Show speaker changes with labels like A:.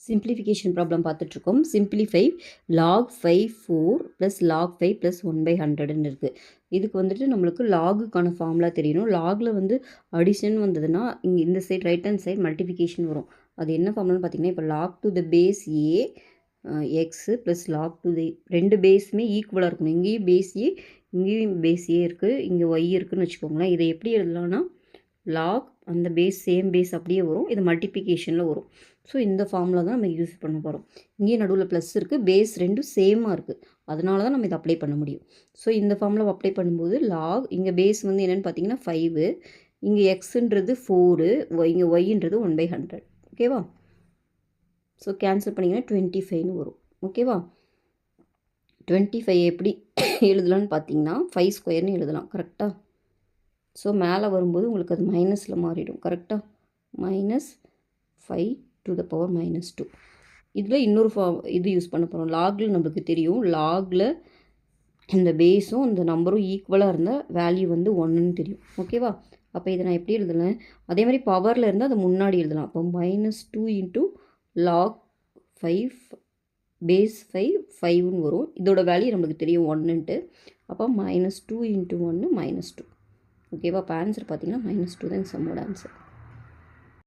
A: Simplification problem பார்த்துட்ருக்கோம். Simplify log 5 4 plus log 5 plus 1/100ன்னு இருக்குது. இதுக்கு வந்துட்டு நம்மளுக்கு லாகுக்கான ஃபார்முலா தெரியணும். லாகில் வந்து அடிஷன் வந்ததுன்னா இங்கே இந்த side right hand side multiplication வரும். அது என்ன ஃபார்முலான்னு பார்த்தீங்கன்னா, இப்போ log to the base a x plus log to the ரெண்டு பேஸுமே ஈக்குவலாக இருக்கணும். இங்கேயும் பேஸ் ஏ இங்கேயும் பேஸ் ஏ இருக்குது, இங்கே ஒய் இருக்குதுன்னு வச்சுக்கோங்களேன். இதை எப்படி எழுதலாம்னா லாக் அந்த பேஸ் சேம் பேஸ் அப்படியே வரும், இது மல்டிப்ளிகேஷனில் வரும். ஸோ இந்த ஃபார்முலா தான் நம்ம யூஸ் பண்ண போகிறோம். இங்கேயும் நடுவில் ப்ளஸ் இருக்குது, பேஸ் ரெண்டும் சேமாக இருக்குது, அதனால தான் நம்ம இதை அப்ளை பண்ண முடியும். ஸோ இந்த ஃபார்முலா அப்ளை பண்ணும்போது லாக் இங்கே பேஸ் வந்து என்னென்னு பார்த்தீங்கன்னா 5, இங்கே எக்ஸுன்றது 4, இங்கே ஒய்ன்றது 1/100. ஓகேவா? ஸோ கேன்சல் பண்ணிங்கன்னா 25ன்னு வரும். ஓகேவா? 25 எப்படி எழுதலான்னு பார்த்தீங்கன்னா 5 ஸ்கொயர்னு எழுதலாம். கரெக்டாக? ஸோ மேலே வரும்போது உங்களுக்கு அது மைனஸில் மாறிடும். கரெக்டாக? -5 to the power -2. இதில் இன்னொரு இது யூஸ் பண்ண போகிறோம். லாகில் நம்மளுக்கு தெரியும், லாகில் இந்த பேஸும் இந்த நம்பரும் ஈக்குவலாக இருந்தால் வேல்யூ வந்து 1ன்னு தெரியும். ஓகேவா? அப்போ இதை நான் எப்படி எழுதலாம்? அதே மாதிரி பவரில் இருந்தால் அதை முன்னாடி எழுதலாம். அப்போ -2 × log 5 பேஸ் 5 5ன்னு வரும். இதோட வேல்யூ நம்மளுக்கு தெரியும் 1ன்ட்டு. அப்போ -2 × 1 -2. ஓகேவா? இப்போ ஆன்சர் பார்த்தீங்கன்னா -2 தான் சம்மோட ஆன்சர்.